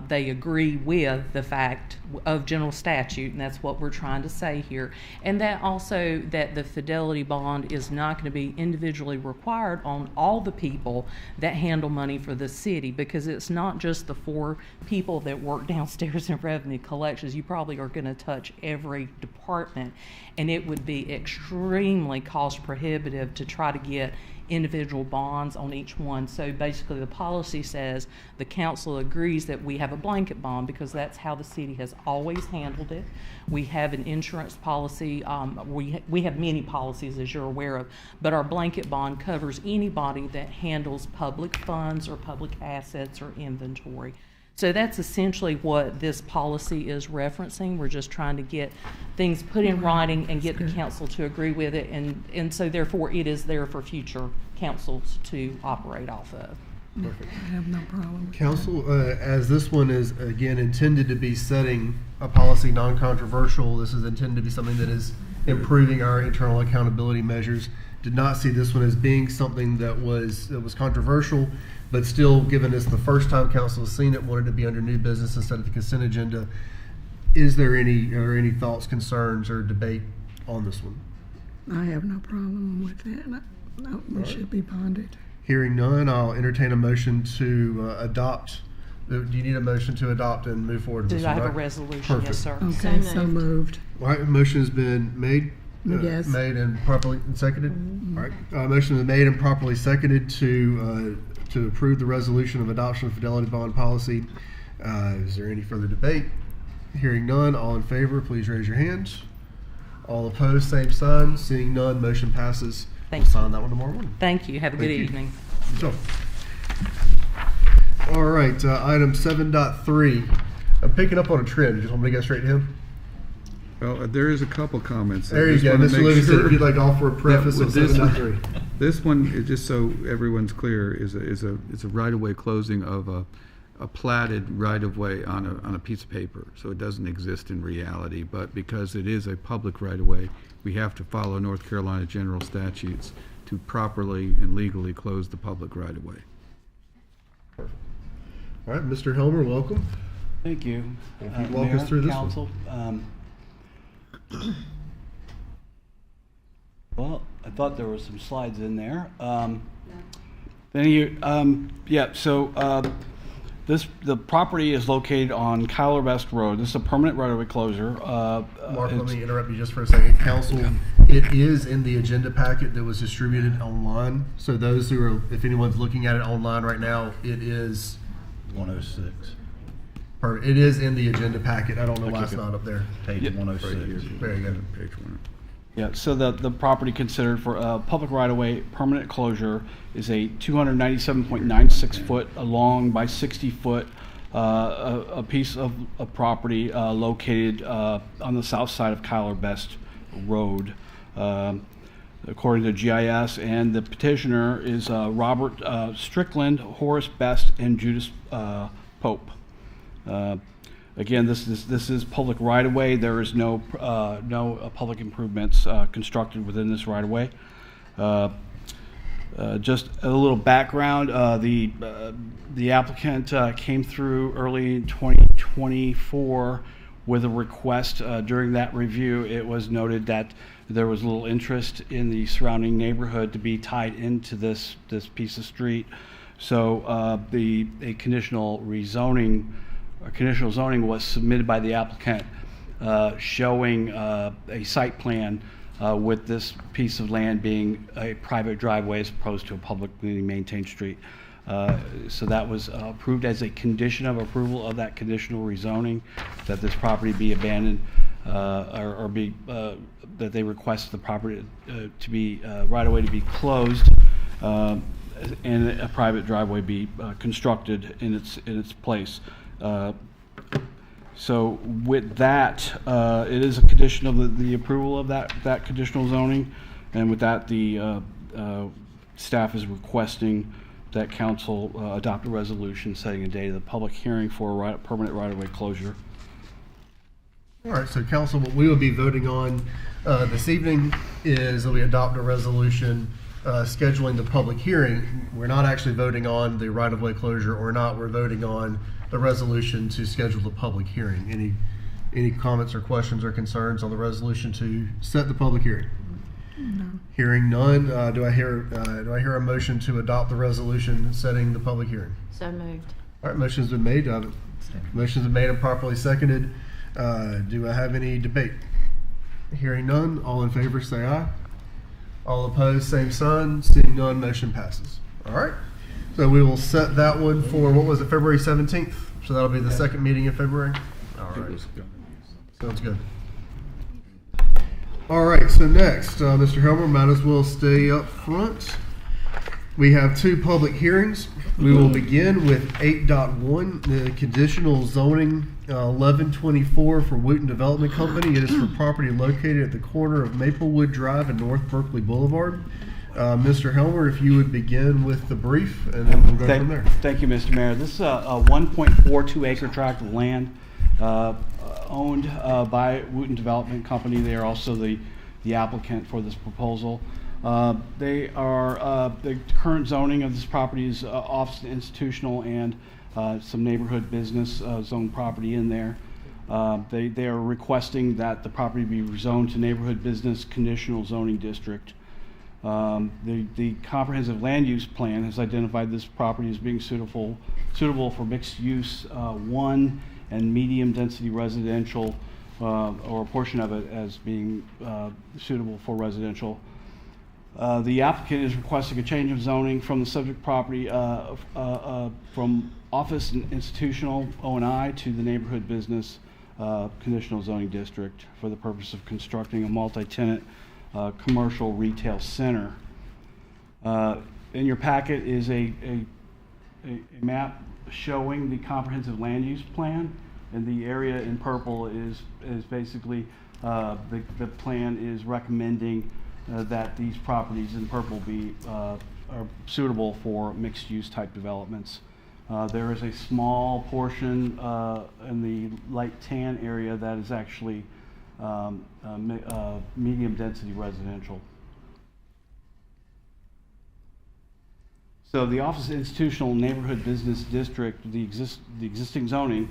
they agree with the fact of general statute, and that's what we're trying to say here. And that also that the fidelity bond is not going to be individually required on all the people that handle money for the city, because it's not just the 4 people that work downstairs in revenue collections. You probably are going to touch every department, and it would be extremely cost prohibitive to try to get individual bonds on each one. So basically the policy says the council agrees that we have a blanket bond because that's how the city has always handled it. We have an insurance policy. We have many policies, as you're aware of, but our blanket bond covers anybody that handles public funds or public assets or inventory. So that's essentially what this policy is referencing. We're just trying to get things put in writing and get the council to agree with it, and so therefore it is there for future councils to operate off of. Perfect. I have no problem. Council, as this one is again intended to be setting a policy non-controversial, this is intended to be something that is improving our internal accountability measures. Did not see this one as being something that was controversial, but still, given it's the first time council has seen it, wanted to be under new business instead of the consent agenda. Is there any thoughts, concerns, or debate on this one? I have no problem with that. No, it should be bonded. Hearing none, I'll entertain a motion to adopt. Do you need a motion to adopt and move forward? Do I have a resolution? Perfect. Yes, sir. Okay, so moved. All right, motion has been made. Yes. Made and properly seconded. Mm-hmm. All right, motion is made and properly seconded to approve the resolution of adoption of fidelity bond policy. Is there any further debate? Hearing none, all in favor, please raise your hands. All opposed, same sign. Seeing none, motion passes. Thank you. Sign that one tomorrow morning. Thank you. Have a good evening. So, all right, item 7.3. I'm picking up on a trend. You just want me to get straight to him? Well, there is a couple comments. There you go. Mr. Lewis said if you'd like to offer a preface of 7.3. This one, just so everyone's clear, is a right-of-way closing of a platted right-of-way on a piece of paper. So it doesn't exist in reality, but because it is a public right-of-way, we have to follow North Carolina general statutes to properly and legally close the public right-of-way. All right, Mr. Helmer, welcome. Thank you. If you walk us through this council. Well, I thought there were some slides in there. The property is located on Kyler West Road. This is a permanent right-of-way closure. Mark, let me interrupt you just for a second. Council, it is in the agenda packet that was distributed online. So those who are, if anyone's looking at it online right now, it is 106. It is in the agenda packet. I don't know why it's not up there. Page 106. There you go. Page 1. Yeah, so the property considered for a public right-of-way permanent closure is a 297.96 foot long by 60 foot a piece of property located on the south side of Kyler Best Road. According to GIS, and the petitioner is Robert Strickland, Horace Best, and Judas Pope. Again, this is public right-of-way. There is no public improvements constructed within this right-of-way. Just a little background: the applicant came through early in 2024 with a request. During that review, it was noted that there was little interest in the surrounding neighborhood to be tied into this piece of street. So a conditional zoning was submitted by the applicant showing a site plan with this piece of land being a private driveway as opposed to a publicly maintained street. So that was approved as a condition of approval of that conditional rezoning, that this property be abandoned or be that they request the property to be right away to be closed and a private driveway be constructed in its place. So with that, it is a condition of the approval of that conditional zoning, and with that, the staff is requesting that council adopt a resolution setting a date of the public hearing for a permanent right-of-way closure. All right, so council, what we will be voting on this evening is that we adopt a resolution scheduling the public hearing. We're not actually voting on the right-of-way closure or not. We're voting on the resolution to schedule the public hearing. Any comments or questions or concerns on the resolution to set the public hearing? No. Hearing none, do I hear a motion to adopt the resolution setting the public hearing? So moved. All right, motion's been made. Motion's been made and properly seconded. Do I have any debate? Hearing none, all in favor say aye. All opposed, same sign. Seeing none, motion passes. All right. So we will set that one for, what was it, February 17th? So that'll be the second meeting in February? All right. Sounds good. All right, so next, Mr. Helmer, might as well stay up front. We have two public hearings. We will begin with 8.1, the conditional zoning 1124 for Wooten Development Company. It is for property located at the corner of Maplewood Drive and North Berkeley Boulevard. Mr. Helmer, if you would begin with the brief, and then we'll go from there. Thank you, Mr. Mayor. This is a 1.42 acre tract of land owned by Wooten Development Company. They are also the applicant for this proposal. The current zoning of this property is office and institutional and some neighborhood business zone property in there. They are requesting that the property be rezoned to neighborhood business conditional zoning district. The comprehensive land use plan has identified this property as being suitable for mixed use 1 and medium density residential, or a portion of it as being suitable for residential. The applicant is requesting a change of zoning from the subject property from office and institutional O&I to the neighborhood business conditional zoning district for the purpose of constructing a multi-tenant commercial retail center. In your packet is a map showing the comprehensive land use plan, and the area in purple is basically the plan is recommending that these properties in purple are suitable for mixed use type developments. There is a small portion in the light tan area that is actually medium density residential. So the office institutional neighborhood business district, the existing zoning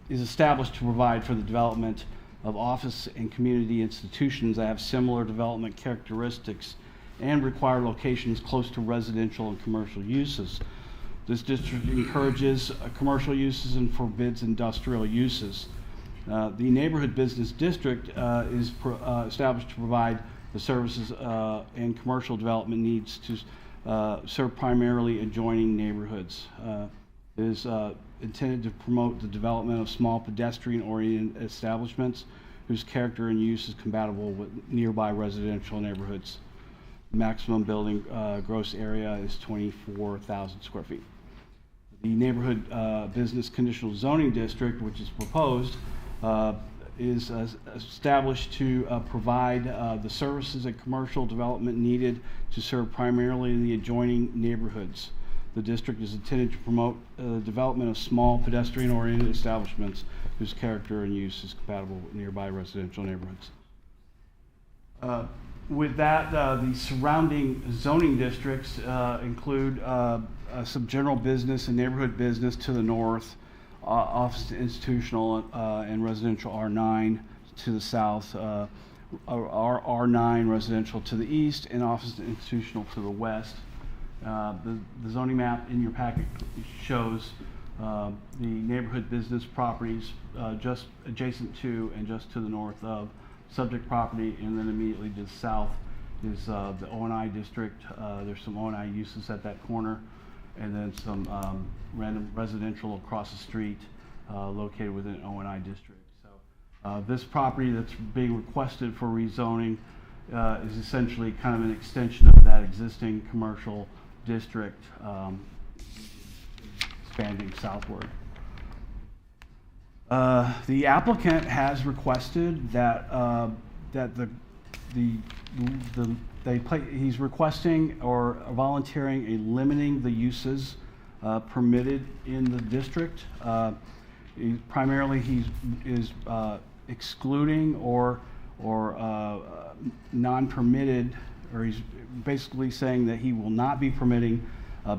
is established to provide for the development of office and community institutions that have similar development characteristics and require locations close to residential and commercial uses. This district encourages commercial uses and forbids industrial uses. The neighborhood business district is established to provide the services and commercial development needs to serve primarily adjoining neighborhoods. It is intended to promote the development of small pedestrian-oriented establishments whose character and use is compatible with nearby residential neighborhoods. Maximum building gross area is 24,000 square feet. The neighborhood business conditional zoning district, which is proposed, is established to provide the services and commercial development needed to serve primarily the adjoining neighborhoods. The district is intended to promote the development of small pedestrian-oriented establishments whose character and use is compatible with nearby residential neighborhoods. With that, the surrounding zoning districts include some general business and neighborhood business to the north, office institutional and residential R9 to the south, R9 residential to the east, and office institutional to the west. The zoning map in your packet shows the neighborhood business properties just adjacent to and just to the north of subject property, and then immediately to the south is the O&I district. There's some O&I uses at that corner, and then some random residential across the street located within an O&I district. So this property that's being requested for rezoning is essentially kind of an extension of that existing commercial district, expanding southward. The applicant has requested that he's requesting or volunteering a limiting the uses permitted in the district. Primarily, he is excluding or non-permitted or he's basically saying that he will not be permitting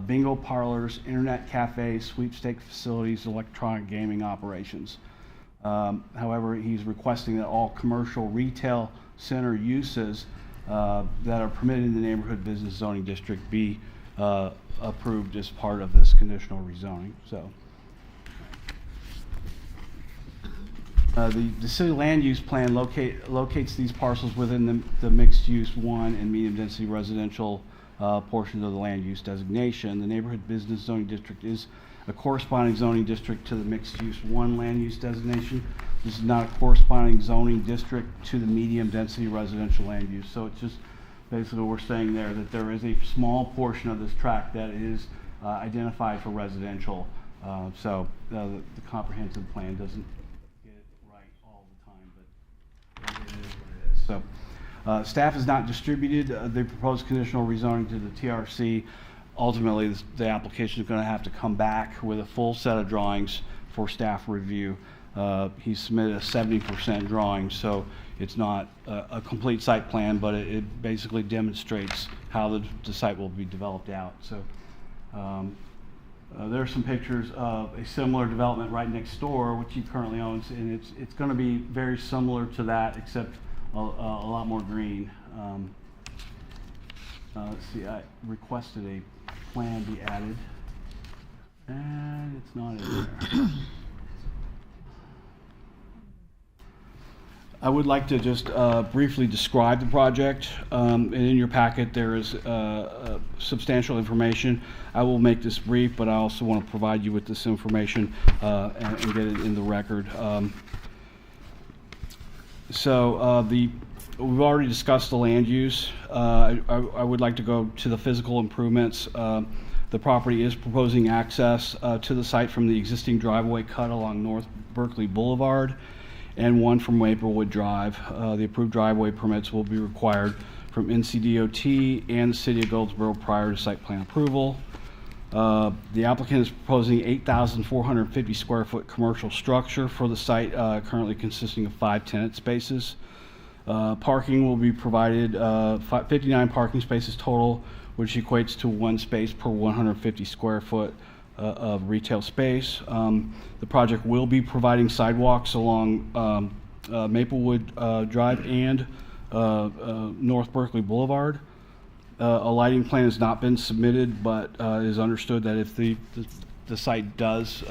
bingo parlors, internet cafes, sweepstake facilities, electronic gaming operations. However, he's requesting that all commercial retail center uses that are permitted in the neighborhood business zoning district be approved as part of this conditional rezoning. So, the city land use plan locates these parcels within the mixed use 1 and medium density residential portions of the land use designation. The neighborhood business zoning district is a corresponding zoning district to the mixed use 1 land use designation. This is not a corresponding zoning district to the medium density residential land use. So it's just basically we're saying there that there is a small portion of this tract that is identified for residential. So the comprehensive plan doesn't get it right all the time, but it is what it is. So staff has not distributed the proposed conditional rezoning to the TRC. Ultimately, the application is going to have to come back with a full set of drawings for staff review. He submitted a 70% drawing, so it's not a complete site plan, but it basically demonstrates how the site will be developed out. So there are some pictures of a similar development right next door, which he currently owns, and it's going to be very similar to that, except a lot more green. Let's see, I requested a plan be added, and it's not in there. I would like to just briefly describe the project, and in your packet there is substantial information. I will make this brief, but I also want to provide you with this information and get it in the record. We've already discussed the land use. I would like to go to the physical improvements. The property is proposing access to the site from the existing driveway cut along North Berkeley Boulevard and one from Maplewood Drive. The approved driveway permits will be required from NCDOT and the City of Goldsboro prior to site plan approval. The applicant is proposing 8,450 square foot commercial structure for the site, currently consisting of 5 tenant spaces. Parking will be provided, 59 parking spaces total, which equates to 1 space per 150 square foot of retail space. The project will be providing sidewalks along Maplewood Drive and North Berkeley Boulevard. A lighting plan has not been submitted, but it is understood that if the site does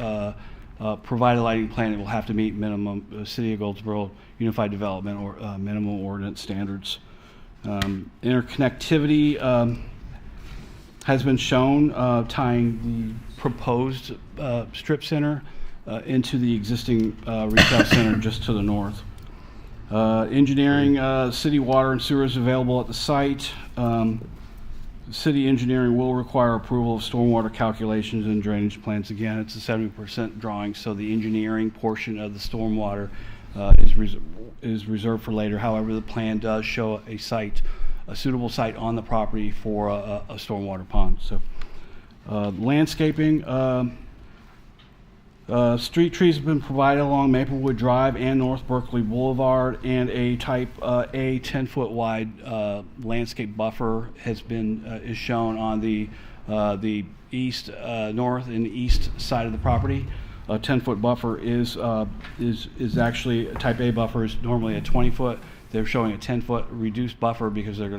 provide a lighting plan, it will have to meet minimum City of Goldsboro Unified Development or minimum ordinance standards. Interconnectivity has been shown tying the proposed strip center into the existing retail center just to the north. Engineering, city water and sewer is available at the site. City engineering will require approval of stormwater calculations and drainage plans. Again, it's a 70% drawing, so the engineering portion of the stormwater is reserved for later. However, the plan does show a suitable site on the property for a stormwater pond. So, landscaping. Street trees have been provided along Maplewood Drive and North Berkeley Boulevard, and a type A 10-foot wide landscape buffer is shown on the east, north, and east side of the property. A 10-foot buffer is actually a type A buffer is normally a 20-foot. They're showing a 10-foot reduced buffer because they're going to